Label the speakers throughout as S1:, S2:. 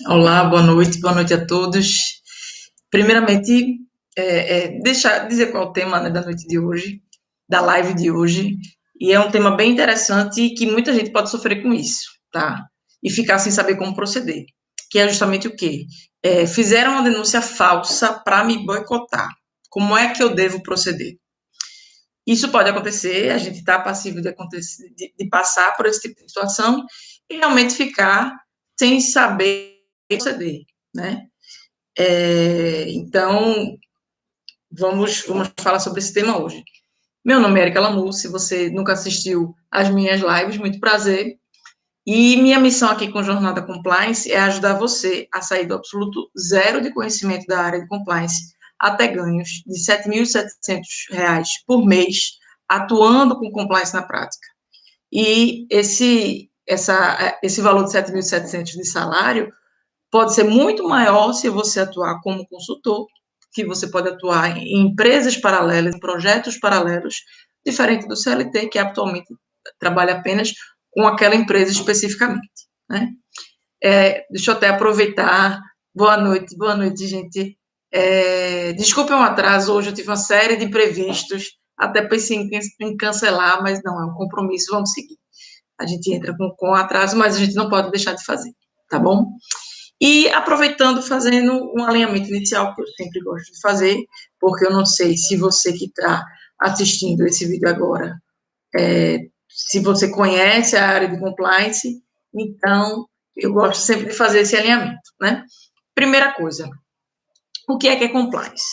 S1: Olá, boa noite a todos. Primeiramente, deixar dizer qual é o tema, né, da noite de hoje, da live de hoje, e é um tema bem interessante e que muita gente pode sofrer com isso, tá? E ficar sem saber como proceder, que é justamente o quê? Fizeram uma denúncia falsa para me boicotar. Como é que eu devo proceder? Isso pode acontecer, a gente está passivo de passar por esse tipo de situação e realmente ficar sem saber proceder, né? Então, vamos falar sobre esse tema hoje. Meu nome é Erika Lamu, se você nunca assistiu às minhas lives, muito prazer. E minha missão aqui com Jornada Compliance é ajudar você a sair do absoluto zero de conhecimento da área de compliance até ganhos de R$ 7.700 por mês, atuando com compliance na prática. E esse valor de 7.700 de salário pode ser muito maior se você atuar como consultor, que você pode atuar em empresas paralelas, em projetos paralelos, diferente do CLT, que atualmente trabalha apenas com aquela empresa especificamente, né? Deixa eu até aproveitar. Boa noite, gente. Desculpem o atraso, hoje eu tive uma série de imprevistos, até pensei em cancelar, mas não, é um compromisso, vamos seguir. A gente entra com atraso, mas a gente não pode deixar de fazer, tá bom? E aproveitando, fazendo um alinhamento inicial, que eu sempre gosto de fazer, porque eu não sei se você que está assistindo esse vídeo agora, se você conhece a área de compliance, então eu gosto sempre de fazer esse alinhamento, né? Primeira coisa, o que é compliance?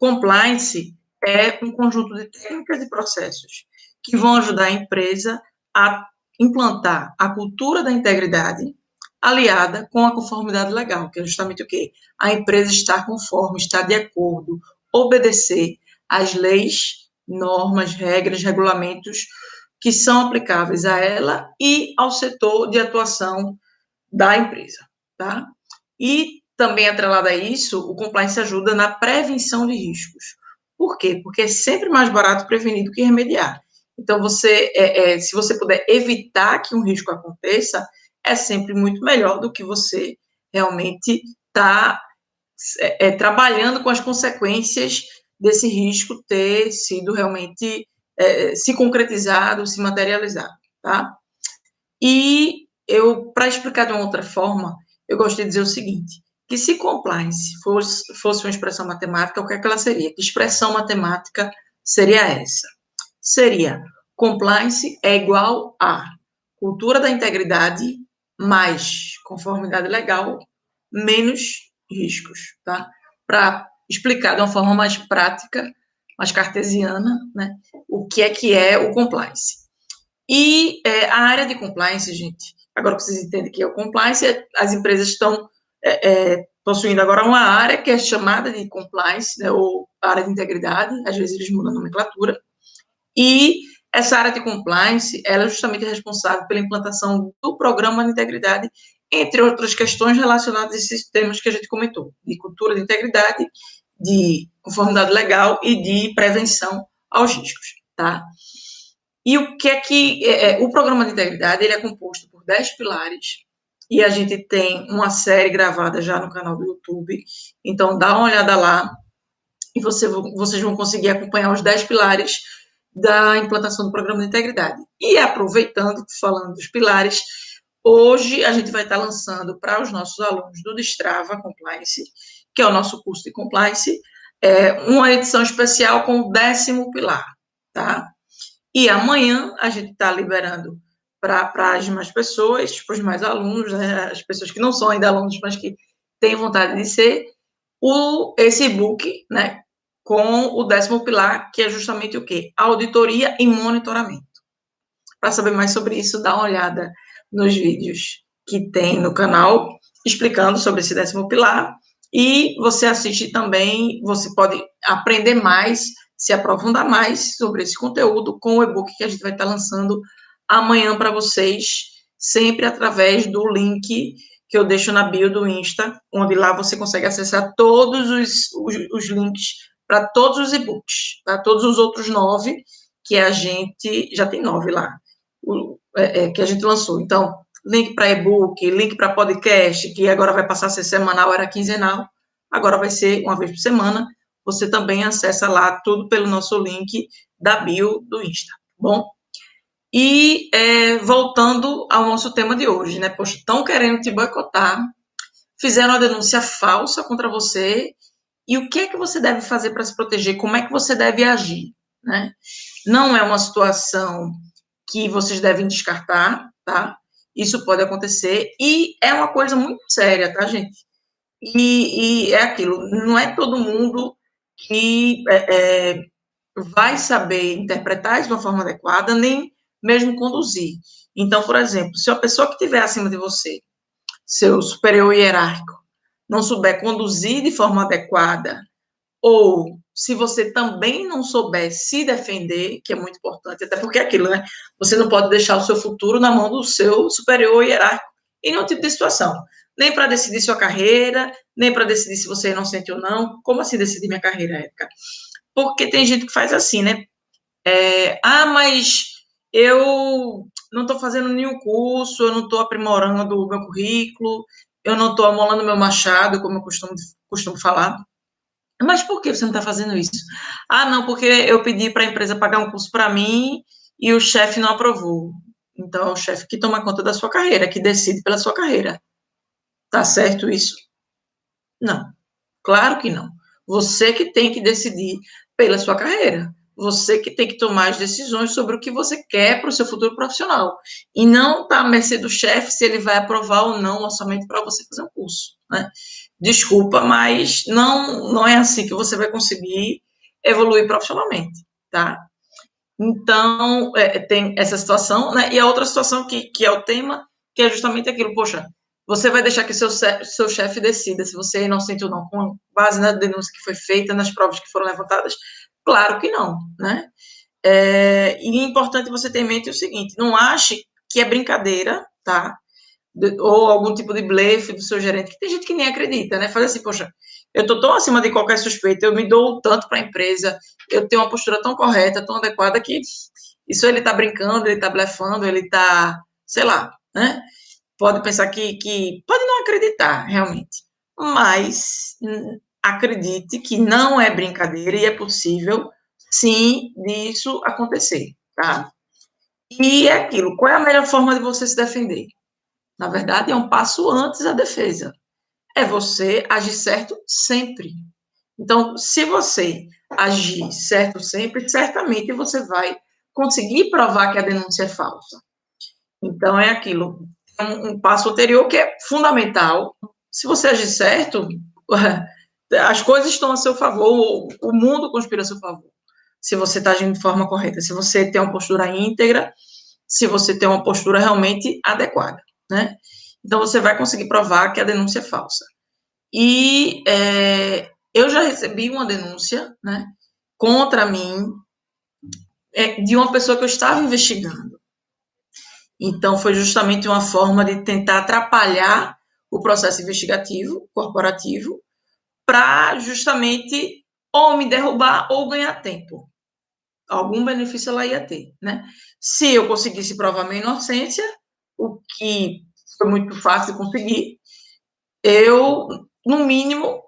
S1: Compliance é um conjunto de técnicas e processos que vão ajudar a empresa a implantar a cultura da integridade aliada com a conformidade legal, que é justamente o quê? A empresa estar conforme, estar de acordo, obedecer às leis, normas, regras, regulamentos que são aplicáveis a ela e ao setor de atuação da empresa, tá? E também atrelado a isso, o compliance ajuda na prevenção de riscos. Por quê? Porque é sempre mais barato prevenir do que remediar. Então, se você puder evitar que um risco aconteça, é sempre muito melhor do que você realmente estar trabalhando com as consequências desse risco ter sido realmente se concretizado, se materializado, tá? E eu, para explicar de uma outra forma, eu gosto de dizer o seguinte, que se compliance fosse uma expressão matemática, o que é que ela seria? Que expressão matemática seria essa? Seria, compliance é igual a cultura da integridade mais conformidade legal menos riscos, tá? Para explicar de uma forma mais prática, mais cartesiana, né, o que é o compliance. E a área de compliance, gente, agora que vocês entendem que é o compliance, as empresas estão possuindo agora uma área que é chamada de compliance, né, ou área de integridade, às vezes eles mudam a nomenclatura, e essa área de compliance, ela é justamente responsável pela implantação do programa de integridade, entre outras questões relacionadas a esses temas que a gente comentou, de cultura de integridade, de conformidade legal e de prevenção aos riscos, tá? E o que é que o programa de integridade ele é composto por 10 pilares e a gente tem uma série gravada já no canal do YouTube. Então dá uma olhada lá e vocês vão conseguir acompanhar os 10 pilares da implantação do programa de integridade. E aproveitando, falando dos pilares, hoje a gente vai estar lançando para os nossos alunos do Destrava Compliance, que é o nosso curso de compliance, uma edição especial com o 10º pilar, tá? E amanhã a gente está liberando para as demais pessoas, para os mais alunos, né, as pessoas que não são ainda alunos, mas que têm vontade de ser, esse e-book, né, com o 10º pilar, que é justamente o quê? Auditoria e monitoramento. Para saber mais sobre isso, dá uma olhada nos vídeos que tem no canal, explicando sobre esse 10º pilar, e você assiste também, você pode aprender mais, se aprofundar mais sobre esse conteúdo com o e-book que a gente vai estar lançando amanhã para vocês, sempre através do link que eu deixo na bio do Insta, onde lá você consegue acessar todos os links para todos os e-books, para todos os outros 9 que a gente já tem 9 lá, que a gente lançou. Então, link para e-book, link para podcast, que agora vai passar a ser semanal, era quinzenal, agora vai ser uma vez por semana. Você também acessa lá tudo pelo nosso link da bio do Insta, tá bom? E voltando ao nosso tema de hoje, né? Poxa, estão querendo te boicotar, fizeram uma denúncia falsa contra você, e o que é que você deve fazer para se proteger? Como é que você deve agir, né? Não é uma situação que vocês devem descartar, tá? Isso pode acontecer, e é uma coisa muito séria, tá, gente? E é aquilo, não é todo mundo que vai saber interpretar isso de uma forma adequada, nem mesmo conduzir. Então, por exemplo, se a pessoa que estiver acima de você, seu superior hierárquico, não souber conduzir de forma adequada, ou se você também não souber se defender, que é muito importante, até porque é aquilo, né? Você não pode deixar o seu futuro na mão do seu superior hierárquico em nenhum tipo de situação. Nem para decidir sua carreira, nem para decidir se você é inocente ou não. Como assim decidir minha carreira, Érica? Porque tem gente que faz assim, né? Mas eu não estou fazendo nenhum curso, eu não estou aprimorando o meu currículo, eu não estou amolando meu machado, como eu costumo falar. Mas por que você não está fazendo isso? Ah, não, porque eu pedi para a empresa pagar um curso para mim e o chefe não aprovou. Então, é o chefe que toma conta da sua carreira, que decide pela sua carreira. Tá certo isso? Não. Claro que não. Você que tem que decidir pela sua carreira. Você que tem que tomar as decisões sobre o que você quer para o seu futuro profissional. E não está à mercê do chefe se ele vai aprovar ou não o orçamento para você fazer um curso, né? Desculpa, mas não é assim que você vai conseguir evoluir profissionalmente, tá? Então, tem essa situação, né? E a outra situação que é o tema, que é justamente aquilo, poxa, você vai deixar que seu chefe decida se você é inocente ou não, com base na denúncia que foi feita, nas provas que foram levantadas? Claro que não, né? E é importante você ter em mente o seguinte, não ache que é brincadeira, tá? Ou algum tipo de blefe do seu gerente, que tem gente que nem acredita, né? Faz assim, poxa, eu estou tão acima de qualquer suspeita, eu me dou tanto para a empresa, eu tenho uma postura tão correta, tão adequada, que isso ele está brincando, ele está blefando, ele está, sei lá, né? Pode pensar que pode não acreditar, realmente, mas acredite que não é brincadeira e é possível, sim, disso acontecer, tá? E é aquilo, qual é a melhor forma de você se defender? Na verdade, é um passo antes da defesa. É você agir certo sempre. Então, se você agir certo sempre, certamente você vai conseguir provar que a denúncia é falsa. Então, é aquilo. É um passo anterior que é fundamental. Se você agir certo, as coisas estão a seu favor, o mundo conspira a seu favor. Se você está agindo de forma correta, se você tem uma postura íntegra, se você tem uma postura realmente adequada, né? Então, você vai conseguir provar que a denúncia é falsa. E eu já recebi uma denúncia, né, contra mim, de uma pessoa que eu estava investigando. Então, foi justamente uma forma de tentar atrapalhar o processo investigativo corporativo para justamente ou me derrubar ou ganhar tempo. Algum benefício ela ia ter, né? Se eu conseguisse provar minha inocência, o que foi muito fácil de conseguir, eu, no mínimo,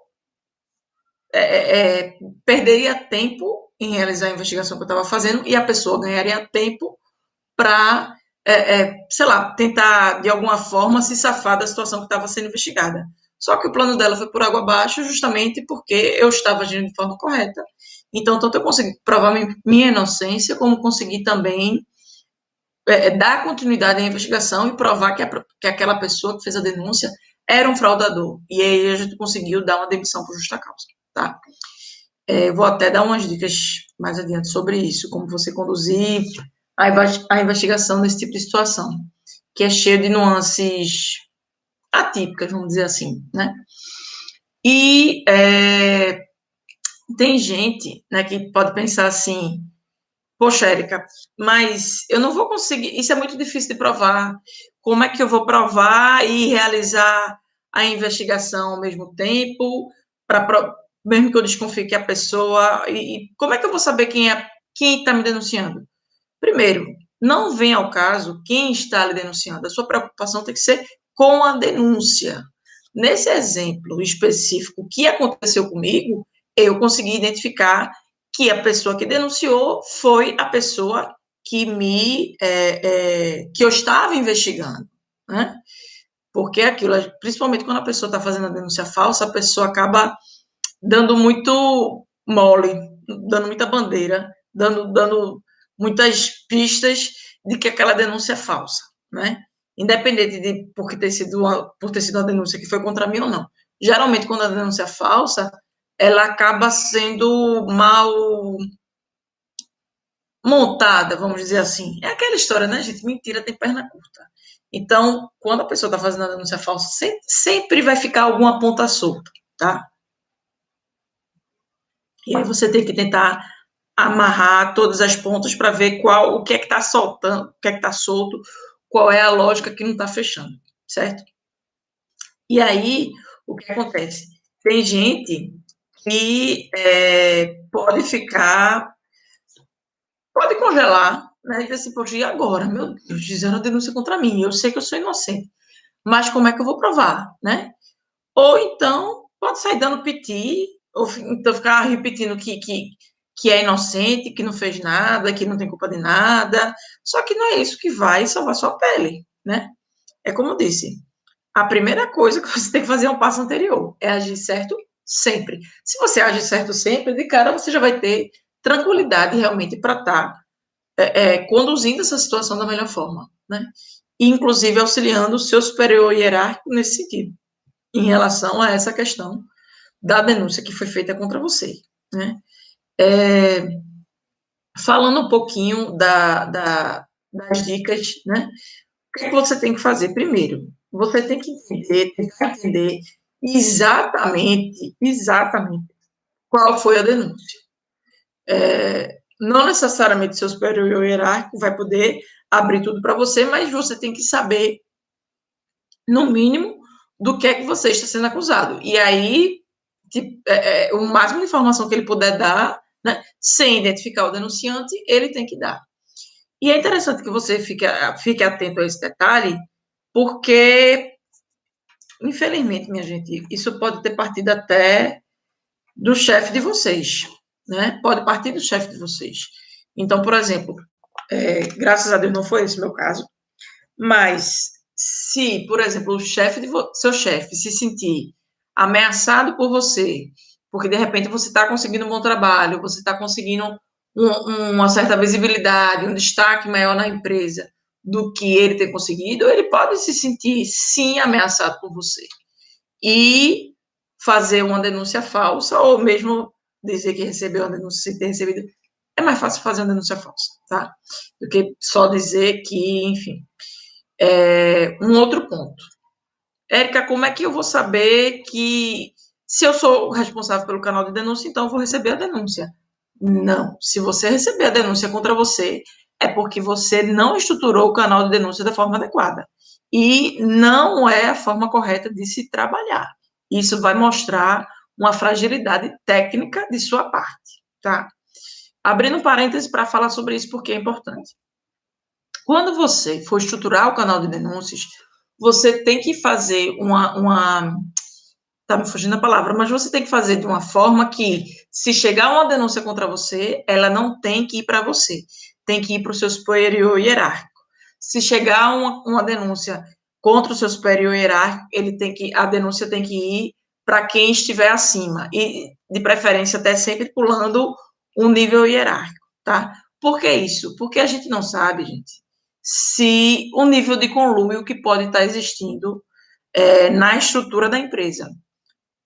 S1: perderia tempo em realizar a investigação que eu estava fazendo e a pessoa ganharia tempo para, sei lá, tentar, de alguma forma, se safar da situação que estava sendo investigada. Só que o plano dela foi por água abaixo justamente porque eu estava agindo de forma correta. Então, tanto eu consegui provar minha inocência, como consegui também dar continuidade à investigação e provar que aquela pessoa que fez a denúncia era um fraudador. E aí a gente conseguiu dar uma demissão por justa causa, tá? Vou até dar umas dicas mais adiante sobre isso, como você conduzir a investigação nesse tipo de situação, que é cheio de nuances atípicas, vamos dizer assim, né? E tem gente, né, que pode pensar assim, poxa, Érica, mas eu não vou conseguir, isso é muito difícil de provar, como é que eu vou provar e realizar a investigação ao mesmo tempo, mesmo que eu desconfie que a pessoa, e como é que eu vou saber quem está me denunciando? Primeiro, não vem ao caso quem está lhe denunciando. A sua preocupação tem que ser com a denúncia. Nesse exemplo específico que aconteceu comigo, eu consegui identificar que a pessoa que denunciou foi a pessoa que que eu estava investigando, né? Porque aquilo, principalmente quando a pessoa está fazendo a denúncia falsa, a pessoa acaba dando muito mole, dando muita bandeira, dando muitas pistas de que aquela denúncia é falsa, né? Independente de por ter sido uma denúncia que foi contra mim ou não. Geralmente, quando a denúncia é falsa, ela acaba sendo mal montada, vamos dizer assim. É aquela história, né, gente? Mentira tem perna curta. Então, quando a pessoa está fazendo a denúncia falsa, sempre vai ficar alguma ponta solta, tá? E aí você tem que tentar amarrar todas as pontas para ver o que é que está soltando, o que é que está solto, qual é a lógica que não está fechando, certo? E aí, o que acontece? Tem gente que pode congelar, né? E dizer assim, poxa, e agora? Meu Deus, fizeram a denúncia contra mim, eu sei que eu sou inocente, mas como é que eu vou provar, né? Ou então, pode sair dando piti, ou então ficar repetindo que é inocente, que não fez nada, que não tem culpa de nada. Só que não é isso que vai salvar sua pele, né? É como eu disse, a primeira coisa que você tem que fazer é um passo anterior, é agir certo sempre. Se você agir certo sempre, de cara você já vai ter tranquilidade realmente para estar conduzindo essa situação da melhor forma, né? E, inclusive, auxiliando o seu superior hierárquico nesse sentido, em relação a essa questão da denúncia que foi feita contra você, né? É, falando um pouquinho das dicas, né? O que é que você tem que fazer? Primeiro, você tem que entender exatamente qual foi a denúncia. Não necessariamente seu superior hierárquico vai poder abrir tudo para você, mas você tem que saber, no mínimo, do que é que você está sendo acusado. E aí, o máximo de informação que ele puder dar, né, sem identificar o denunciante, ele tem que dar. E é interessante que você fique atento a esse detalhe, porque, infelizmente, minha gente, isso pode ter partido até do chefe de vocês, né? Pode partir do chefe de vocês. Então, por exemplo, graças a Deus não foi esse o meu caso, mas se, por exemplo, o seu chefe se sentir ameaçado por você, porque de repente você está conseguindo um bom trabalho, você está conseguindo uma certa visibilidade, um destaque maior na empresa do que ele tem conseguido, ele pode se sentir, sim, ameaçado por você. E fazer uma denúncia falsa, ou mesmo dizer que recebeu uma denúncia sem ter recebido. É mais fácil fazer uma denúncia falsa, tá? Do que só dizer que, enfim. Um outro ponto. Érica, como é que eu vou saber que se eu sou responsável pelo canal de denúncia, então eu vou receber a denúncia? Não. Se você receber a denúncia contra você, é porque você não estruturou o canal de denúncia da forma adequada. E não é a forma correta de se trabalhar. Isso vai mostrar uma fragilidade técnica de sua parte, tá? Abrindo parênteses para falar sobre isso, porque é importante. Quando você for estruturar o canal de denúncias, você tem que fazer tá me fugindo a palavra, mas você tem que fazer de uma forma que, se chegar uma denúncia contra você, ela não tem que ir para você, tem que ir para o seu superior hierárquico. Se chegar uma denúncia contra o seu superior hierárquico, a denúncia tem que ir para quem estiver acima, e de preferência até sempre pulando um nível hierárquico, tá? Por que isso? Porque a gente não sabe, gente, se o nível de conluio que pode estar existindo na estrutura da empresa.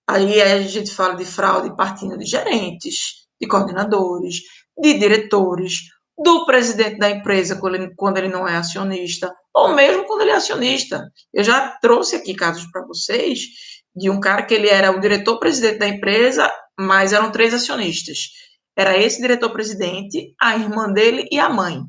S1: Aí a gente fala de fraude partindo de gerentes, de coordenadores, de diretores, do presidente da empresa quando ele não é acionista, ou mesmo quando ele é acionista. Eu já trouxe aqui casos para vocês de um cara que ele era o diretor-presidente da empresa, mas eram 3 acionistas. Era esse diretor-presidente, a irmã dele e a mãe.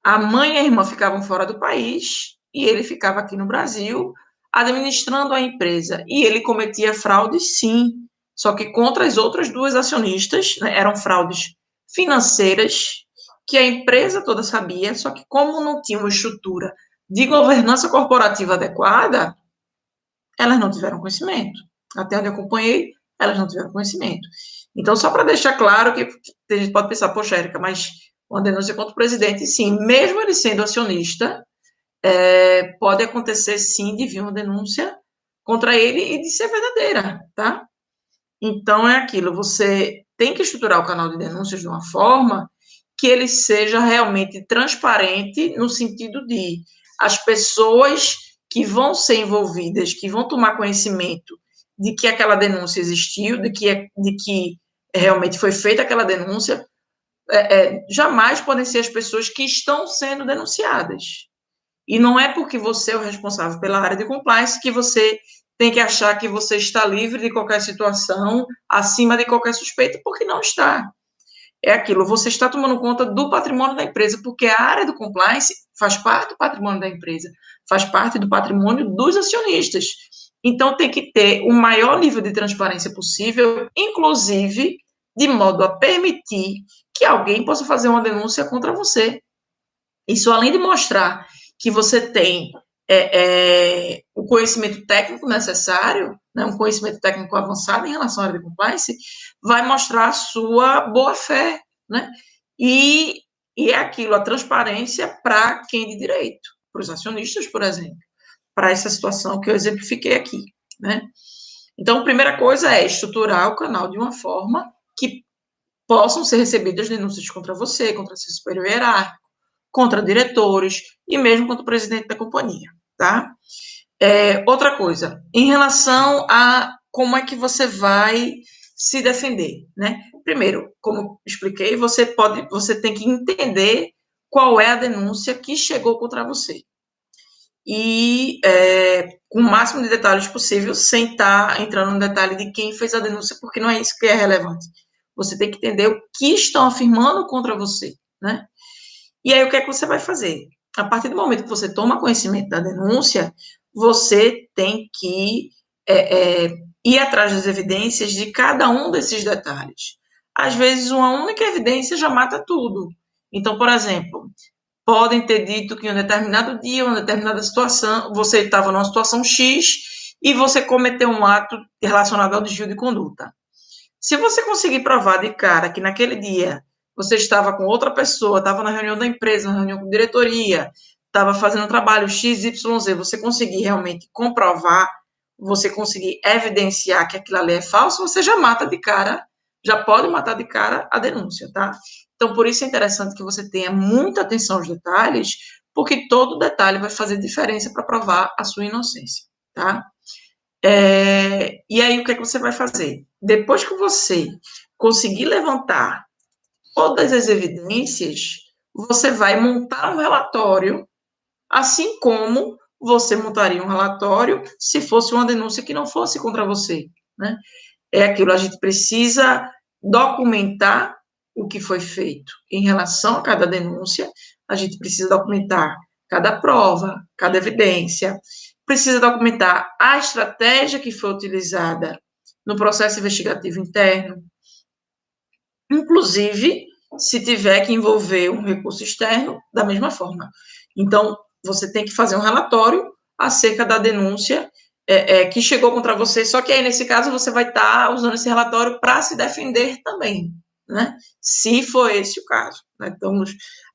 S1: A mãe e a irmã ficavam fora do país e ele ficava aqui no Brasil administrando a empresa. E ele cometia fraudes, sim, só que contra as outras 2 acionistas, né, eram fraudes financeiras que a empresa toda sabia, só que como não tinha uma estrutura de governança corporativa adequada, elas não tiveram conhecimento. Até onde eu acompanhei, elas não tiveram conhecimento. Então, só para deixar claro que a gente pode pensar, poxa, Érica, mas uma denúncia contra o presidente, sim, mesmo ele sendo acionista, pode acontecer, sim, de vir uma denúncia contra ele e de ser verdadeira, tá? Então, é aquilo, você tem que estruturar o canal de denúncias de uma forma que ele seja realmente transparente, no sentido de as pessoas que vão ser envolvidas, que vão tomar conhecimento de que aquela denúncia existiu, de que realmente foi feita aquela denúncia, jamais podem ser as pessoas que estão sendo denunciadas. E não é porque você é o responsável pela área de compliance que você tem que achar que você está livre de qualquer situação, acima de qualquer suspeita, porque não está. É aquilo, você está tomando conta do patrimônio da empresa, porque a área do compliance faz parte do patrimônio da empresa, faz parte do patrimônio dos acionistas. Então, tem que ter o maior nível de transparência possível, inclusive de modo a permitir que alguém possa fazer uma denúncia contra você. Isso, além de mostrar que você tem o conhecimento técnico necessário, né, um conhecimento técnico avançado em relação à área de compliance, vai mostrar a sua boa-fé, né? E, e é aquilo, a transparência para quem de direito, para os acionistas, por exemplo, para essa situação que eu exemplifiquei aqui, né? Então, a primeira coisa é estruturar o canal de uma forma que possam ser recebidas denúncias contra você, contra seu superior hierárquico, contra diretores e mesmo contra o presidente da companhia, tá? Outra coisa, em relação a como é que você vai se defender, né? Primeiro, como expliquei, você tem que entender qual é a denúncia que chegou contra você. E com o máximo de detalhes possível, sem estar entrando no detalhe de quem fez a denúncia, porque não é isso que é relevante. Você tem que entender o que estão afirmando contra você, né? E aí, o que é que você vai fazer? A partir do momento que você toma conhecimento da denúncia, você tem que ir atrás das evidências de cada um desses detalhes. Às vezes, uma única evidência já mata tudo. Então, por exemplo, podem ter dito que em um determinado dia, uma determinada situação, você estava numa situação X e você cometeu um ato relacionado ao desvio de conduta. Se você conseguir provar de cara que naquele dia você estava com outra pessoa, estava na reunião da empresa, na reunião com diretoria, estava fazendo um trabalho XYZ, você conseguir realmente comprovar, você conseguir evidenciar que aquilo ali é falso, você já mata de cara, já pode matar de cara a denúncia, tá? Então, por isso é interessante que você tenha muita atenção aos detalhes, porque todo detalhe vai fazer diferença para provar a sua inocência, tá? E aí, o que é que você vai fazer? Depois que você conseguir levantar todas as evidências, você vai montar um relatório, assim como você montaria um relatório se fosse uma denúncia que não fosse contra você, né? É aquilo, a gente precisa documentar o que foi feito em relação a cada denúncia, a gente precisa documentar cada prova, cada evidência, precisa documentar a estratégia que foi utilizada no processo investigativo interno, inclusive se tiver que envolver um recurso externo, da mesma forma. Então, você tem que fazer um relatório acerca da denúncia que chegou contra você, só que aí, nesse caso, você vai estar usando esse relatório para se defender também, né? Se for esse o caso. Né? Então,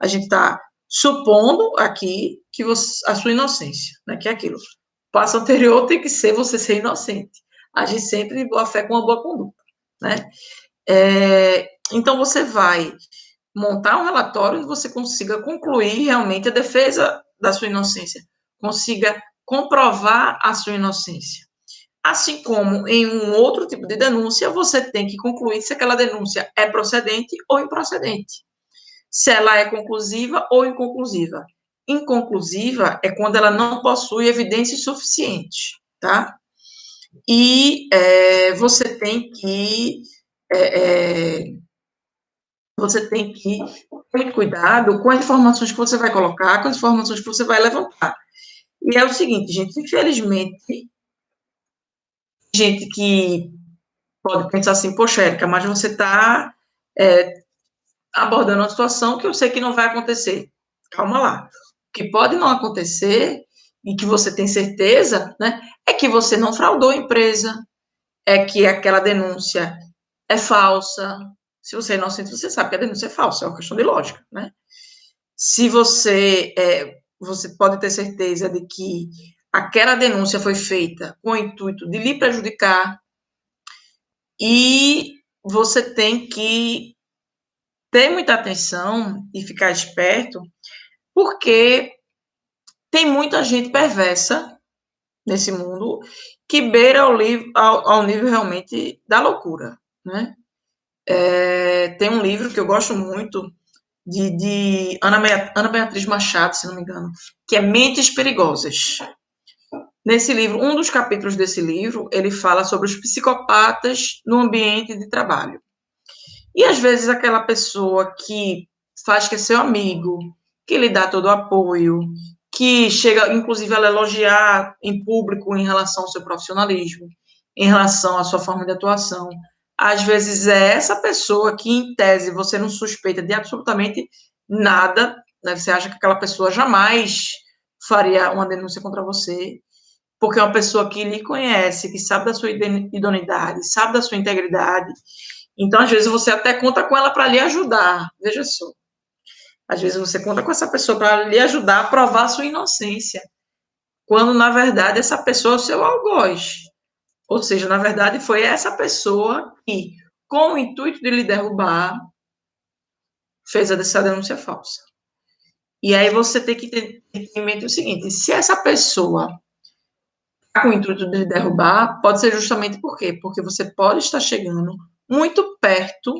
S1: a gente está supondo aqui que a sua inocência, né? Que é aquilo. O passo anterior tem que ser você ser inocente. Agir sempre de boa fé com uma boa conduta, né? Então, você vai montar um relatório onde você consiga concluir realmente a defesa da sua inocência, consiga comprovar a sua inocência. Assim como em um outro tipo de denúncia, você tem que concluir se aquela denúncia é procedente ou improcedente, se ela é conclusiva ou inconclusiva. Inconclusiva é quando ela não possui evidências suficientes, tá? E você tem que ter cuidado com as informações que você vai colocar, com as informações que você vai levantar. E é o seguinte, gente, infelizmente, gente que pode pensar assim, poxa, Érica, mas você está abordando uma situação que eu sei que não vai acontecer. Calma lá. O que pode não acontecer e que você tem certeza, né, é que você não fraudou a empresa, é que aquela denúncia é falsa. Se você é inocente, você sabe que a denúncia é falsa, é uma questão de lógica, né? Se você pode ter certeza de que aquela denúncia foi feita com o intuito de lhe prejudicar e você tem que ter muita atenção e ficar esperto, porque tem muita gente perversa nesse mundo que beira ao nível realmente da loucura, né? Tem um livro que eu gosto muito de Ana Beatriz Machado, se não me engano, que é Mentes Perigosas. Nesse livro, um dos capítulos desse livro, ele fala sobre os psicopatas no ambiente de trabalho. E às vezes aquela pessoa que faz que é seu amigo, que lhe dá todo o apoio, que chega inclusive a elogiar em público em relação ao seu profissionalismo, em relação à sua forma de atuação. Às vezes é essa pessoa que, em tese, você não suspeita de absolutamente nada, né? Você acha que aquela pessoa jamais faria uma denúncia contra você, porque é uma pessoa que lhe conhece, que sabe da sua idoneidade, sabe da sua integridade. Então, às vezes, você até conta com ela para lhe ajudar. Veja só. Às vezes, você conta com essa pessoa para lhe ajudar a provar a sua inocência, quando, na verdade, essa pessoa é o seu algoz. Ou seja, na verdade, foi essa pessoa que, com o intuito de lhe derrubar, fez essa denúncia falsa. E aí você tem que ter em mente o seguinte: se essa pessoa com o intuito de derrubar, pode ser justamente por quê? Porque você pode estar chegando muito perto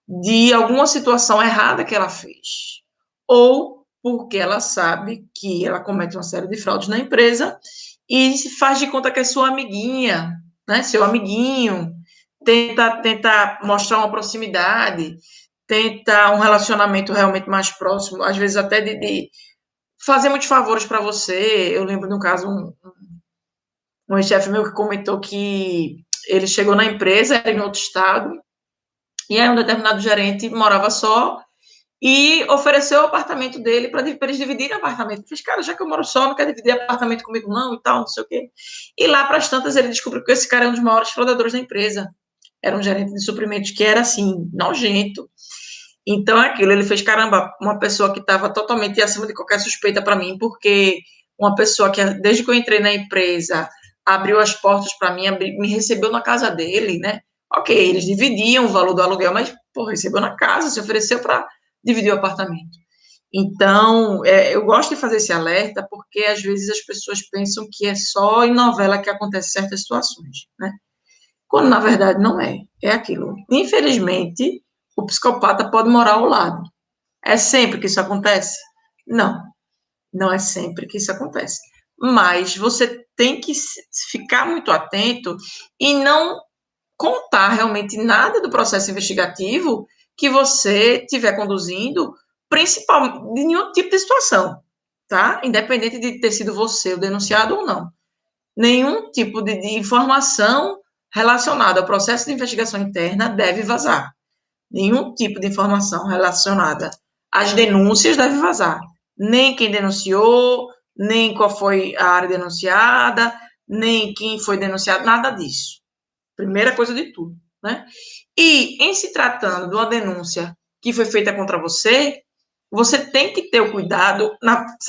S1: de alguma situação errada que ela fez. Ou porque ela sabe que ela comete uma série de fraudes na empresa e se faz de conta que é sua amiguinha, né? Seu amiguinho, tenta mostrar uma proximidade, tenta um relacionamento realmente mais próximo, às vezes até de fazer muitos favores para você. Eu lembro de um caso, um ex-chefe meu que comentou que ele chegou na empresa, era em outro estado, e aí um determinado gerente morava só e ofereceu o apartamento dele para eles dividirem o apartamento. Eu fiz, cara, já que eu moro só, não quer dividir apartamento comigo não e tal, não sei o quê. E lá para as tantas ele descobriu que esse cara é um dos maiores fraudadores da empresa. Era um gerente de suprimentos que era, assim, nojento. Então, é aquilo, ele fez, caramba, uma pessoa que estava totalmente acima de qualquer suspeita para mim, porque uma pessoa que, desde que eu entrei na empresa, abriu as portas para mim, me recebeu na casa dele, né? Ok, eles dividiam o valor do aluguel, mas, pô, recebeu na casa, se ofereceu para dividir o apartamento. Então, eu gosto de fazer esse alerta, porque às vezes as pessoas pensam que é só em novela que acontecem certas situações, né? Quando na verdade não é. É aquilo. Infelizmente, o psicopata pode morar ao lado. É sempre que isso acontece? Não, não é sempre que isso acontece. Mas você tem que ficar muito atento e não contar realmente nada do processo investigativo que você estiver conduzindo, principalmente de nenhum tipo de situação, tá? Independente de ter sido você o denunciado ou não. Nenhum tipo de informação relacionada ao processo de investigação interna deve vazar. Nenhum tipo de informação relacionada às denúncias deve vazar. Nem quem denunciou, nem qual foi a área denunciada, nem quem foi denunciado, nada disso. Primeira coisa de tudo, né? E em se tratando de uma denúncia que foi feita contra você, você tem que ter o cuidado,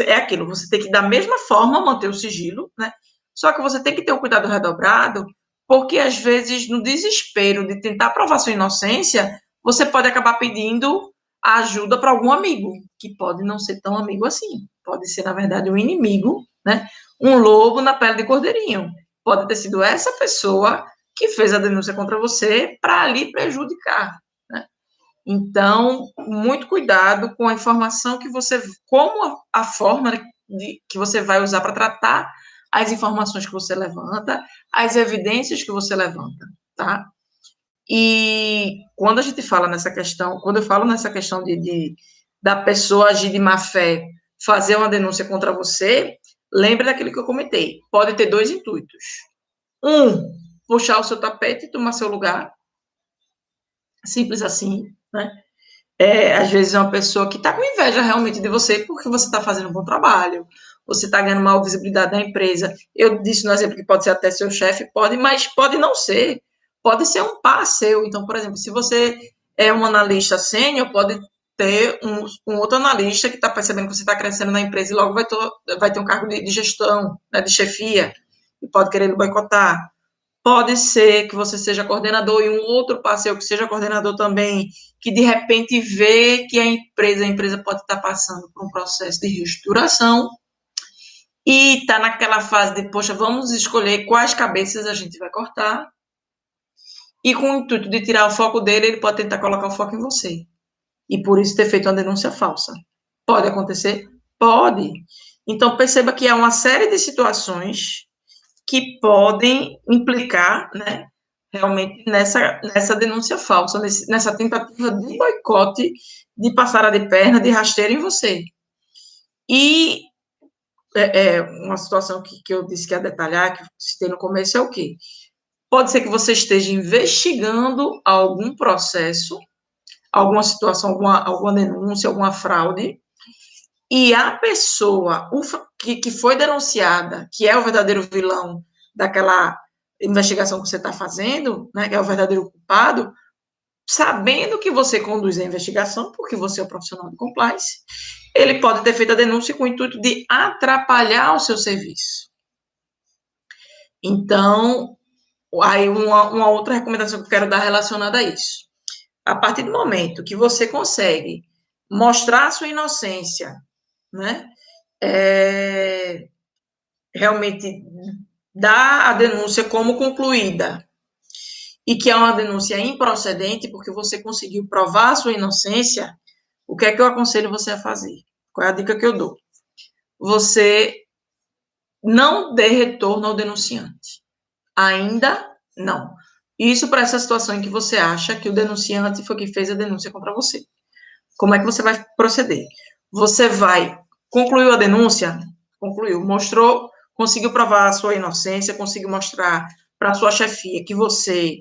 S1: é aquilo, você tem que da mesma forma manter o sigilo, né? Só que você tem que ter um cuidado redobrado, porque às vezes no desespero de tentar provar sua inocência, você pode acabar pedindo ajuda para algum amigo, que pode não ser tão amigo assim, pode ser na verdade um inimigo, né? Um lobo na pele de cordeirinho. Pode ter sido essa pessoa que fez a denúncia contra você para lhe prejudicar, né? Então, muito cuidado com a informação que você, como a forma que você vai usar para tratar as informações que você levanta, as evidências que você levanta, tá? E quando a gente fala nessa questão, quando eu falo nessa questão da pessoa agir de má fé, fazer uma denúncia contra você, lembre daquilo que eu comentei. Pode ter dois intuitos. Um, puxar o seu tapete e tomar seu lugar. Simples assim, né? Às vezes é uma pessoa que está com inveja realmente de você porque você está fazendo um bom trabalho, você está ganhando maior visibilidade na empresa. Eu disse no exemplo que pode ser até seu chefe, pode, mas pode não ser. Pode ser um par seu. Então, por exemplo, se você é um analista sênior, pode ter um outro analista que está percebendo que você está crescendo na empresa e logo vai ter um cargo de gestão, né, de chefia, e pode querer lhe boicotar. Pode ser que você seja coordenador e um outro parceiro que seja coordenador também, que de repente vê que a empresa pode estar passando por um processo de reestruturação e está naquela fase de, poxa, vamos escolher quais cabeças a gente vai cortar, e com o intuito de tirar o foco dele, ele pode tentar colocar o foco em você. E por isso ter feito uma denúncia falsa. Pode acontecer? Pode. Então perceba que há uma série de situações que podem implicar, né, realmente nessa denúncia falsa, nessa tentativa de boicote, de passada de perna, de rasteiro em você. E uma situação que eu disse que ia detalhar, que eu citei no começo, é o quê? Pode ser que você esteja investigando algum processo, alguma situação, alguma denúncia, alguma fraude, e a pessoa que foi denunciada, que é o verdadeiro vilão daquela investigação que você está fazendo, né, que é o verdadeiro culpado, sabendo que você conduz a investigação, porque você é o profissional de compliance, ele pode ter feito a denúncia com o intuito de atrapalhar o seu serviço. Então, aí uma outra recomendação que eu quero dar relacionada a isso. A partir do momento que você consegue mostrar a sua inocência, né, realmente dar a denúncia como concluída e que é uma denúncia improcedente porque você conseguiu provar a sua inocência, o que é que eu aconselho você a fazer? Qual é a dica que eu dou? Você não dê retorno ao denunciante. Ainda não. Isso para essa situação em que você acha que o denunciante foi quem fez a denúncia contra você. Como é que você vai proceder? Você vai, concluiu a denúncia? Concluiu, mostrou, conseguiu provar a sua inocência, conseguiu mostrar para a sua chefia que você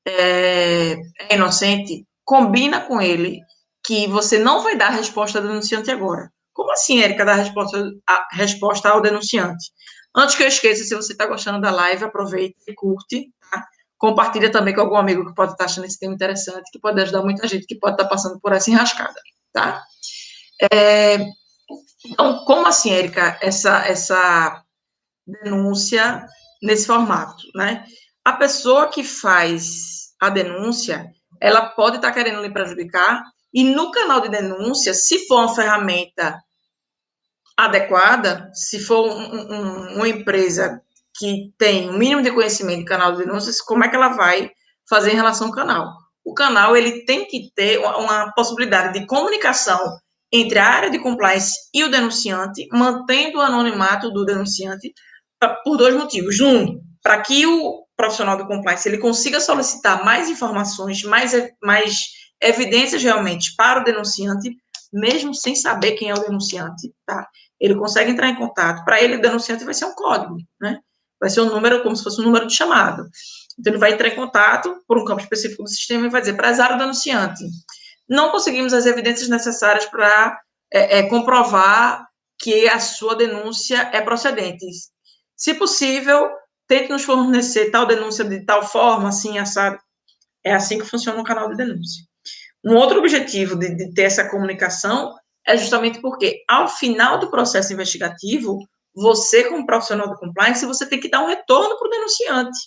S1: é inocente, combina com ele que você não vai dar a resposta ao denunciante agora. Como assim, Érica, dar a resposta ao denunciante? Antes que eu esqueça, se você está gostando da live, aproveita e curte, tá? Compartilha também com algum amigo que pode estar achando esse tema interessante, que pode ajudar muita gente que pode estar passando por essa enrascada, tá? Então, como assim, Érica, essa denúncia nesse formato, né? A pessoa que faz a denúncia, ela pode estar querendo lhe prejudicar, e no canal de denúncia, se for uma ferramenta adequada, se for uma empresa que tem o um mínimo de conhecimento de canal de denúncias, como é que ela vai fazer em relação ao canal? O canal ele tem que ter uma possibilidade de comunicação entre a área de compliance e o denunciante, mantendo o anonimato do denunciante por dois motivos. Um, para que o profissional do compliance ele consiga solicitar mais informações, mais evidências realmente para o denunciante, mesmo sem saber quem é o denunciante, tá? Ele consegue entrar em contato. Para ele, o denunciante vai ser um código, né? Vai ser um número, como se fosse um número de chamado. Então, ele vai entrar em contato por um campo específico do sistema e vai dizer, prezado denunciante, não conseguimos as evidências necessárias para comprovar que a sua denúncia é procedente. Se possível, tente nos fornecer tal denúncia de tal forma, assim, assado. É assim que funciona o canal de denúncia. Um outro objetivo de ter essa comunicação é justamente porque, ao final do processo investigativo, você, como profissional do compliance, você tem que dar um retorno para o denunciante.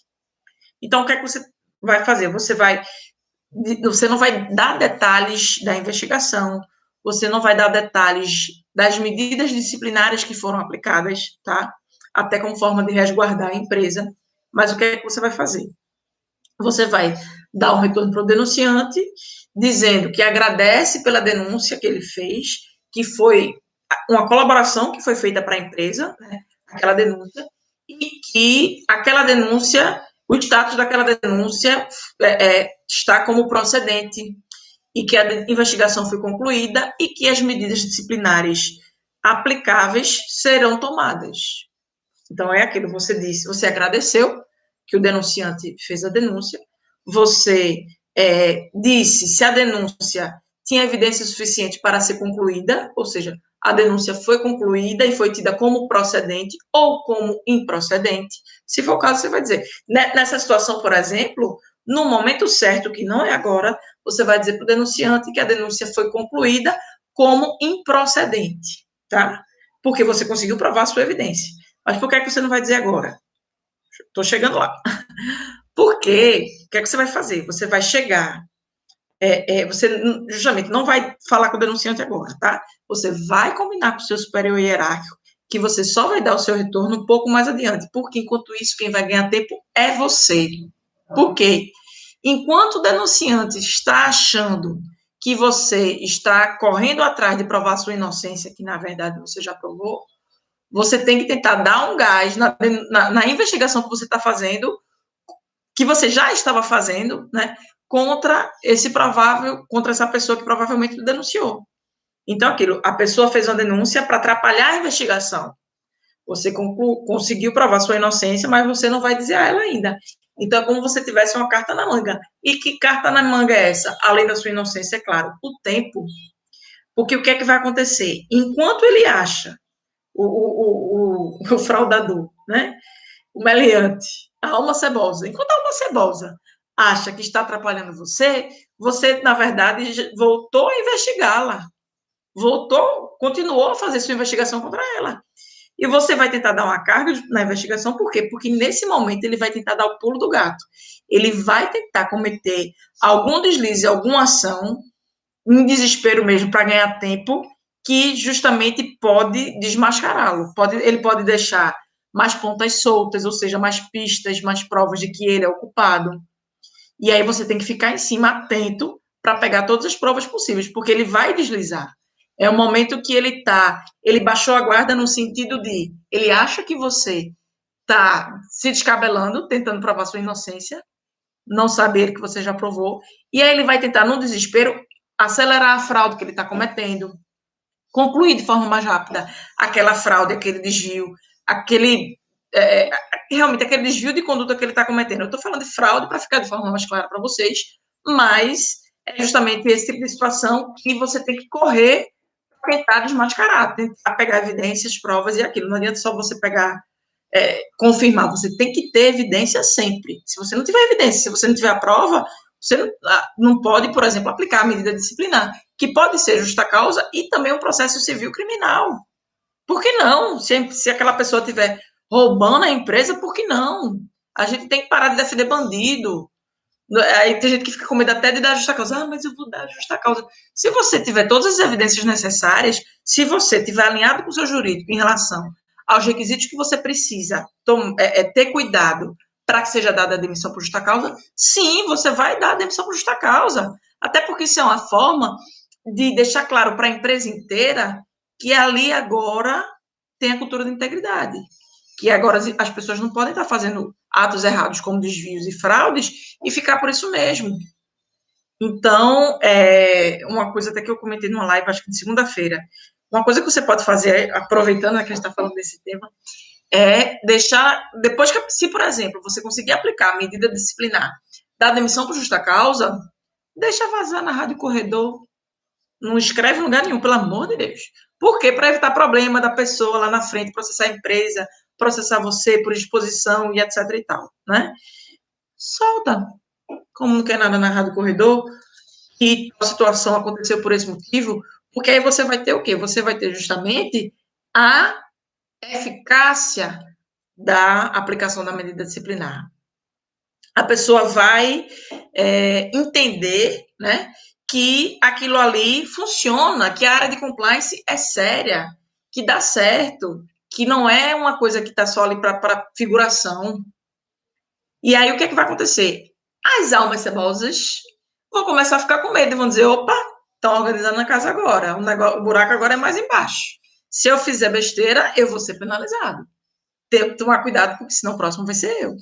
S1: Então, o que é que você vai fazer? Você não vai dar detalhes da investigação, você não vai dar detalhes das medidas disciplinares que foram aplicadas, tá? Até como forma de resguardar a empresa. Mas o que é que você vai fazer? Você vai dar um retorno para o denunciante, dizendo que agradece pela denúncia que ele fez, que foi uma colaboração que foi feita para a empresa, né, aquela denúncia, e que aquela denúncia, o status daquela denúncia está como procedente, e que a investigação foi concluída e que as medidas disciplinares aplicáveis serão tomadas. Então, é aquilo, você disse, você agradeceu que o denunciante fez a denúncia, você disse se a denúncia tinha evidência suficiente para ser concluída, ou seja, a denúncia foi concluída e foi tida como procedente ou como improcedente. Se for o caso, você vai dizer. Nessa situação, por exemplo, no momento certo, que não é agora, você vai dizer para o denunciante que a denúncia foi concluída como improcedente, tá? Porque você conseguiu provar a sua evidência. Mas por que é que você não vai dizer agora? Estou chegando lá. Porque, o que é que você vai fazer? Você vai chegar, você justamente não vai falar com o denunciante agora, tá? Você vai combinar com o seu superior hierárquico que você só vai dar o seu retorno um pouco mais adiante, porque enquanto isso, quem vai ganhar tempo é você. Por quê? Enquanto o denunciante está achando que você está correndo atrás de provar sua inocência, que na verdade você já provou, você tem que tentar dar um gás na investigação que você está fazendo, que você já estava fazendo, né, contra essa pessoa que provavelmente denunciou. Então, a pessoa fez uma denúncia para atrapalhar a investigação. Você conseguiu provar sua inocência, mas você não vai dizer a ela ainda. Então, é como se você tivesse uma carta na manga. E que carta na manga é essa? Além da sua inocência, é claro, o tempo. Porque o que é que vai acontecer? Enquanto ele acha, o fraudador, né? O meliante, a alma cebosa. Enquanto a alma cebosa acha que está atrapalhando você, você, na verdade, voltou a investigá-la. Continuou a fazer sua investigação contra ela. E você vai tentar dar uma carga na investigação, por quê? Porque nesse momento ele vai tentar dar o pulo do gato. Ele vai tentar cometer algum deslize, alguma ação, em desespero mesmo, para ganhar tempo, que justamente pode desmascará-lo. Ele pode deixar mais pontas soltas, ou seja, mais pistas, mais provas de que ele é o culpado. E aí você tem que ficar em cima, atento, para pegar todas as provas possíveis, porque ele vai deslizar. É o momento que ele baixou a guarda no sentido de, ele acha que você está se descabelando, tentando provar sua inocência, não saber que você já provou, e aí ele vai tentar, no desespero, acelerar a fraude que ele está cometendo, concluir de forma mais rápida aquela fraude, aquele desvio, realmente aquele desvio de conduta que ele está cometendo. Eu estou falando de fraude para ficar de forma mais clara para vocês, mas é justamente esse tipo de situação que você tem que correr para tentar desmascarar, tentar pegar evidências, provas e aquilo. Não adianta só você pegar, confirmar, você tem que ter evidência sempre. Se você não tiver evidência, se você não tiver a prova, você não pode, por exemplo, aplicar a medida disciplinar, que pode ser justa causa e também um processo civil criminal. Por que não? Se aquela pessoa estiver roubando a empresa, por que não? A gente tem que parar de defender bandido. Aí tem gente que fica com medo até de dar justa causa. Ah, mas eu vou dar justa causa. Se você tiver todas as evidências necessárias, se você estiver alinhado com o seu jurídico em relação aos requisitos que você precisa ter cuidado para que seja dada a demissão por justa causa, sim, você vai dar a demissão por justa causa. Até porque isso é uma forma de deixar claro para a empresa inteira que ali agora tem a cultura de integridade. Que agora as pessoas não podem estar fazendo atos errados como desvios e fraudes e ficar por isso mesmo. Então, uma coisa até que eu comentei numa live, acho que de segunda-feira, uma coisa que você pode fazer, aproveitando que a gente está falando desse tema, é deixar, depois que, se, por exemplo, você conseguir aplicar a medida disciplinar da demissão por justa causa, deixa vazar na rádio corredor, não escreve em lugar nenhum, pelo amor de Deus. Por quê? Para evitar problema da pessoa lá na frente, processar a empresa, processar você por exposição e etc e tal, né? Solta. Como não quer nada na rádio corredor, e a situação aconteceu por esse motivo, porque aí você vai ter o quê? Você vai ter justamente a eficácia da aplicação da medida disciplinar. A pessoa vai entender, né, que aquilo ali funciona, que a área de compliance é séria, que dá certo, que não é uma coisa que está só ali para figuração. E aí o que é que vai acontecer? As almas cebosas vão começar a ficar com medo e vão dizer, opa, estão organizando a casa agora, o buraco agora é mais embaixo. Se eu fizer besteira, eu vou ser penalizado. Tenho que tomar cuidado, porque senão o próximo vai ser eu.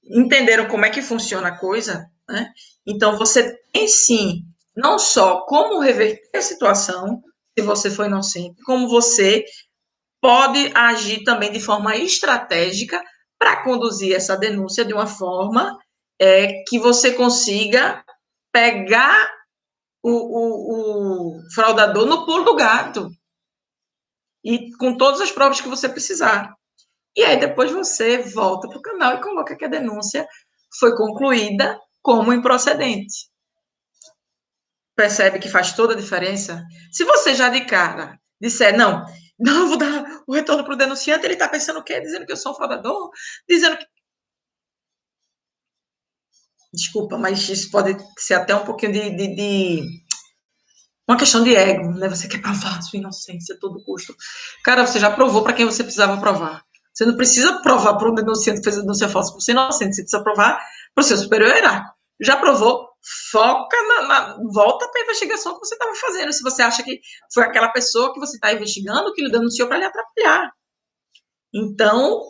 S1: Entenderam como é que funciona a coisa, né? Então, você tem sim, não só como reverter a situação, se você foi inocente, como você pode agir também de forma estratégica para conduzir essa denúncia de uma forma que você consiga pegar o fraudador no pulo do gato. E com todas as provas que você precisar. E aí depois você volta para o canal e coloca que a denúncia foi concluída como improcedente. Percebe que faz toda a diferença? Se você já de cara disser, não, eu vou dar o retorno para o denunciante, ele está pensando o quê? Dizendo que eu sou um fraudador? Dizendo que... Desculpa, mas isso pode ser até um pouquinho de uma questão de ego, né? Você quer provar a sua inocência a todo custo. Cara, você já provou para quem você precisava provar. Você não precisa provar para um denunciante que fez a denúncia falsa por ser inocente, você precisa provar para o seu superior hierárquico. Já provou, foca volta para a investigação que você estava fazendo. Se você acha que foi aquela pessoa que você está investigando que lhe denunciou para lhe atrapalhar. Então,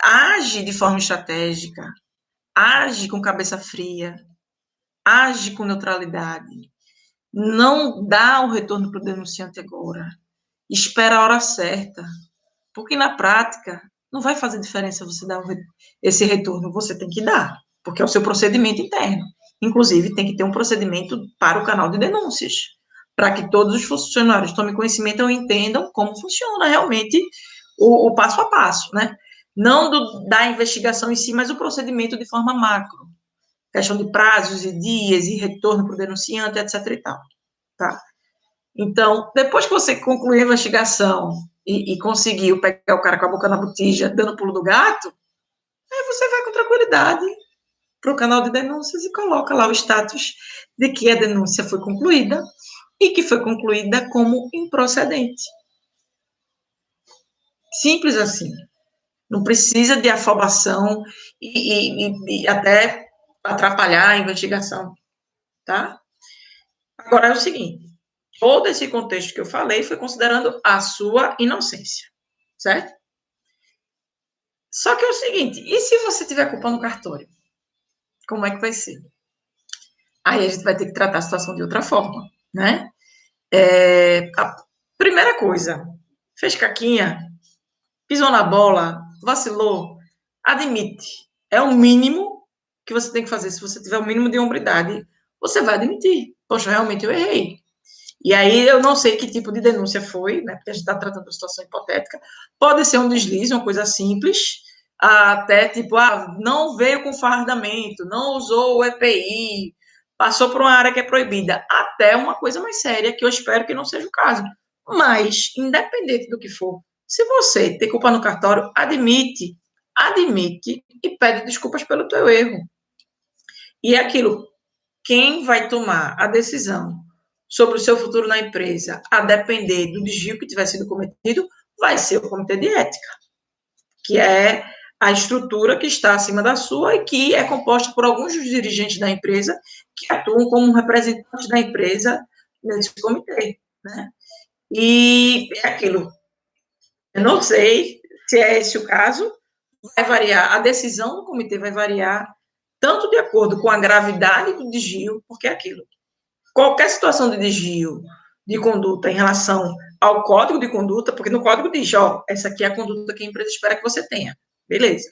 S1: age de forma estratégica, age com cabeça fria, age com neutralidade. Não dá o retorno para o denunciante agora. Espera a hora certa. Porque na prática, não vai fazer diferença você dar esse retorno. Você tem que dar, porque é o seu procedimento interno. Inclusive, tem que ter um procedimento para o canal de denúncias, para que todos os funcionários tomem conhecimento e entendam como funciona realmente o passo a passo, né? Não da investigação em si, mas o procedimento de forma macro. Questão de prazos e dias e retorno para o denunciante, etc. e tal. Tá? Então, depois que você concluir a investigação e conseguiu pegar o cara com a boca na botija, dando pulo do gato, aí você vai com tranquilidade para o canal de denúncias e coloca lá o status de que a denúncia foi concluída e que foi concluída como improcedente. Simples assim. Não precisa de afobação e até atrapalhar a investigação, tá? Agora é o seguinte, todo esse contexto que eu falei foi considerando a sua inocência, certo? Só que é o seguinte, e se você tiver culpa no cartório? Como é que vai ser? Aí a gente vai ter que tratar a situação de outra forma, né? A primeira coisa, fez caquinha, pisou na bola, vacilou, admite. É o mínimo que você tem que fazer. Se você tiver o mínimo de hombridade, você vai admitir. Poxa, realmente eu errei. E aí eu não sei que tipo de denúncia foi, né? Porque a gente está tratando de uma situação hipotética. Pode ser um deslize, uma coisa simples, até tipo, não veio com fardamento, não usou o EPI, passou por uma área que é proibida, até uma coisa mais séria, que eu espero que não seja o caso. Mas, independente do que for, se você tem culpa no cartório, admite e pede desculpas pelo teu erro. E é aquilo, quem vai tomar a decisão sobre o seu futuro na empresa, a depender do desvio que tiver sido cometido, vai ser o comitê de ética, que é a estrutura que está acima da sua e que é composta por alguns dos dirigentes da empresa que atuam como representantes da empresa nesse comitê, né? E é aquilo. Eu não sei se é esse o caso, vai variar, a decisão do comitê vai variar tanto de acordo com a gravidade do desvio, porque é aquilo. Qualquer situação de desvio de conduta em relação ao código de conduta, porque no código diz, essa aqui é a conduta que a empresa espera que você tenha. Beleza.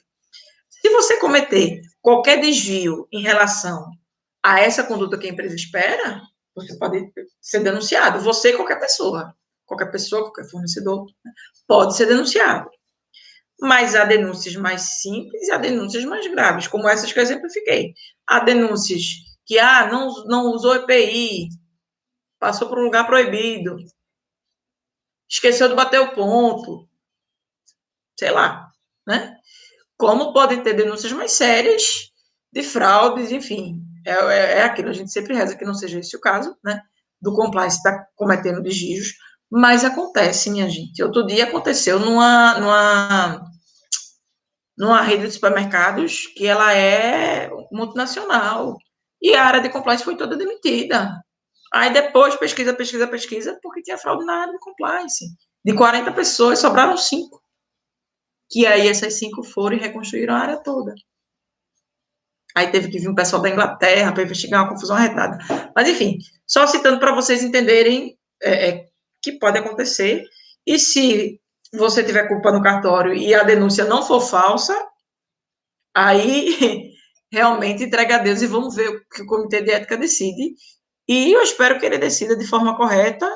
S1: Se você cometer qualquer desvio em relação a essa conduta que a empresa espera, você pode ser denunciado. Você e qualquer pessoa, qualquer fornecedor, pode ser denunciado. Mas há denúncias mais simples e há denúncias mais graves, como essas que eu exemplifiquei. Há denúncias que, não usou EPI, passou por um lugar proibido, esqueceu de bater o ponto, sei lá, né? Como podem ter denúncias mais sérias de fraudes, enfim, é aquilo, a gente sempre reza que não seja esse o caso, né? Do compliance está cometendo desvios, mas acontece, minha gente. Outro dia aconteceu numa rede de supermercados que ela é multinacional e a área de compliance foi toda demitida. Aí depois pesquisa, porque tinha fraude na área de compliance. De 40 pessoas, sobraram 5. Que aí essas 5 foram e reconstruíram a área toda. Aí teve que vir um pessoal da Inglaterra para investigar uma confusão arretada. Mas, enfim, só citando para vocês entenderem que pode acontecer. E se você tiver culpa no cartório e a denúncia não for falsa, aí realmente entrega a Deus e vamos ver o que o comitê de ética decide. E eu espero que ele decida de forma correta,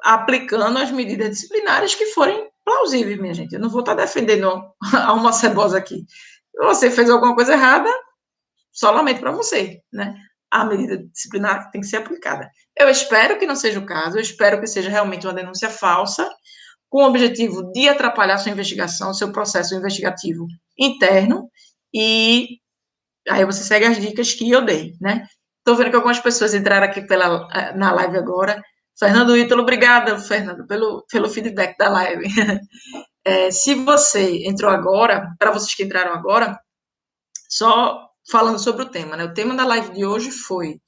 S1: aplicando as medidas disciplinares que forem plausíveis, minha gente. Eu não vou estar defendendo a uma cebosa aqui. Se você fez alguma coisa errada, solamente para você, né? A medida disciplinar tem que ser aplicada. Eu espero que não seja o caso, eu espero que seja realmente uma denúncia falsa, com o objetivo de atrapalhar sua investigação, seu processo investigativo interno, e aí você segue as dicas que eu dei, né? Estou vendo que algumas pessoas entraram aqui na live agora. Fernando Ítalo, obrigada, Fernando, pelo feedback da live. Se você entrou agora, para vocês que entraram agora, só falando sobre o tema, né? O tema da live de hoje foi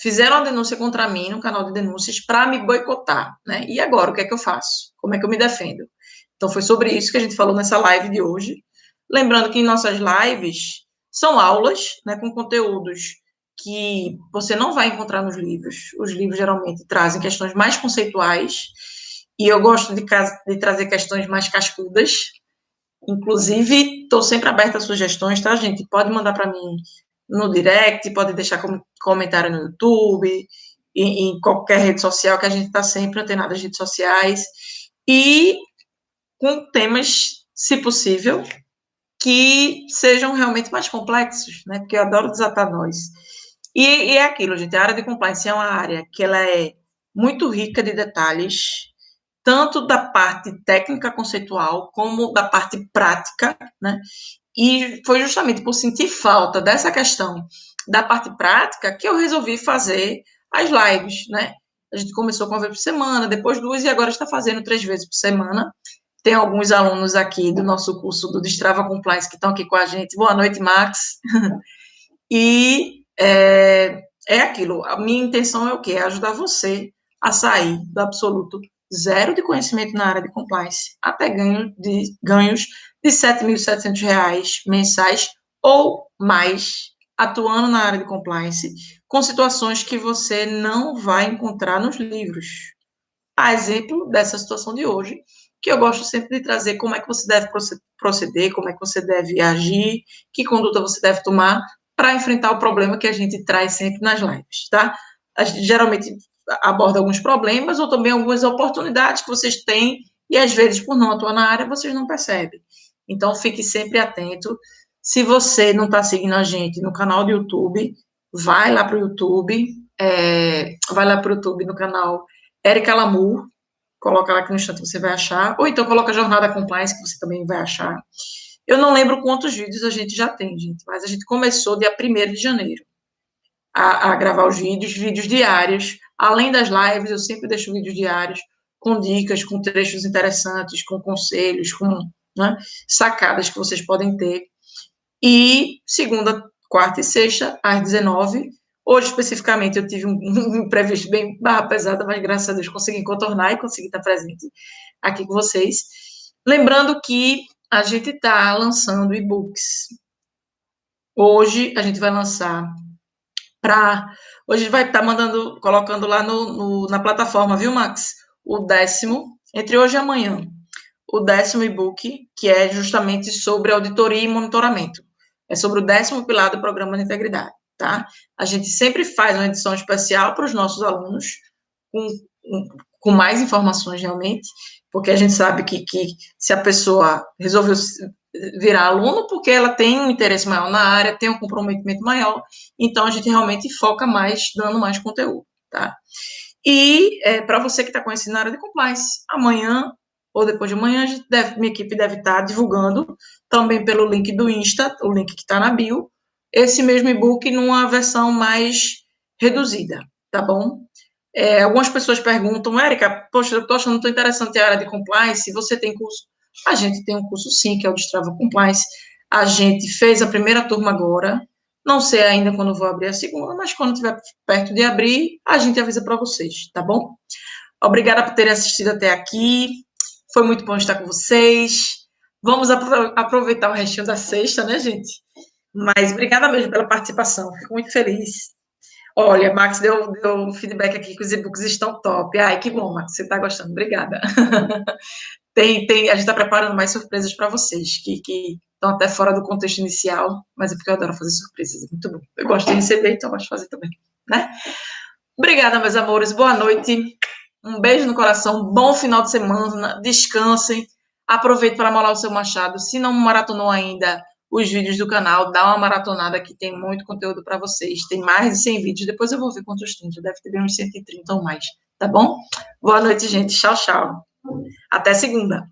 S1: fizeram uma denúncia contra mim no canal de denúncias para me boicotar, né? E agora, o que é que eu faço? Como é que eu me defendo? Então, foi sobre isso que a gente falou nessa live de hoje. Lembrando que em nossas lives são aulas, né, com conteúdos que você não vai encontrar nos livros. Os livros geralmente trazem questões mais conceituais e eu gosto de trazer questões mais cascudas. Inclusive, estou sempre aberta a sugestões, tá, gente? Pode mandar para mim no direct, pode deixar comentário no YouTube, em qualquer rede social, que a gente está sempre antenado nas redes sociais. E com temas, se possível, que sejam realmente mais complexos, né? Porque eu adoro desatar nós. E é aquilo, gente, a área de compliance é uma área que ela é muito rica de detalhes, tanto da parte técnica conceitual como da parte prática, né? E foi justamente por sentir falta dessa questão da parte prática que eu resolvi fazer as lives, né? A gente começou com uma vez por semana, depois duas e agora está fazendo 3 vezes por semana. Tem alguns alunos aqui do nosso curso do Destrava Compliance que estão aqui com a gente. Boa noite, Max. E é aquilo. A minha intenção é o quê? É ajudar você a sair do absoluto zero de conhecimento na área de compliance até ganhos de R$ 7.700 mensais ou mais, atuando na área de compliance, com situações que você não vai encontrar nos livros. A exemplo dessa situação de hoje, que eu gosto sempre de trazer como é que você deve proceder, como é que você deve agir, que conduta você deve tomar para enfrentar o problema que a gente traz sempre nas lives, tá? A gente geralmente aborda alguns problemas ou também algumas oportunidades que vocês têm e às vezes por não atuar na área vocês não percebem. Então fique sempre atento. Se você não está seguindo a gente no canal do YouTube, vai lá para o YouTube, vai lá para o YouTube no canal Érica Lamour, coloca lá que no instante você vai achar, ou então coloca Jornada Compliance, que você também vai achar. Eu não lembro quantos vídeos a gente já tem, gente, mas a gente começou dia 1º de janeiro a gravar os vídeos diários. Além das lives, eu sempre deixo vídeos diários com dicas, com trechos interessantes, com conselhos, com, né, sacadas que vocês podem ter. E segunda, quarta e sexta, às 19h. Hoje, especificamente, eu tive um imprevisto bem barra pesada, mas graças a Deus consegui contornar e consegui estar presente aqui com vocês. Lembrando que a gente está lançando e-books. Hoje a gente vai lançar Hoje a gente vai estar colocando lá na plataforma, viu, Max? O 10º, entre hoje e amanhã, o 10º e-book, que é justamente sobre auditoria e monitoramento. É sobre o 10º pilar do Programa de Integridade, tá? A gente sempre faz uma edição especial para os nossos alunos, com, com mais informações, realmente, porque a gente sabe que se a pessoa resolveu virar aluno, porque ela tem um interesse maior na área, tem um comprometimento maior, então a gente realmente foca mais, dando mais conteúdo, tá? E para você que está conhecendo a área de compliance, amanhã ou depois de amanhã, minha equipe deve estar divulgando também pelo link do Insta, o link que está na bio, esse mesmo e-book numa versão mais reduzida, tá bom? Algumas pessoas perguntam, Érica, poxa, eu estou achando muito interessante a área de compliance, você tem curso? A gente tem um curso sim, que é o Destrava Compliance, a gente fez a primeira turma agora, não sei ainda quando vou abrir a segunda, mas quando estiver perto de abrir, a gente avisa para vocês, tá bom? Obrigada por terem assistido até aqui, foi muito bom estar com vocês, vamos aproveitar o restinho da sexta, né, gente? Mas obrigada mesmo pela participação, fico muito feliz. Olha, Max deu um feedback aqui que os e-books estão top. Ai, que bom, Max, você está gostando, obrigada. A gente está preparando mais surpresas para vocês, que estão até fora do contexto inicial, mas é porque eu adoro fazer surpresas, é muito bom. Eu gosto de receber, então eu gosto de fazer também. né? Obrigada, meus amores. Boa noite. Um beijo no coração. Bom final de semana. Descansem. Aproveite para molar o seu machado. Se não maratonou ainda os vídeos do canal, dá uma maratonada que tem muito conteúdo para vocês. Tem mais de 100 vídeos. Depois eu vou ver quantos tem. Já deve ter bem uns 130 ou mais. Tá bom? Boa noite, gente. Tchau, tchau. Até segunda.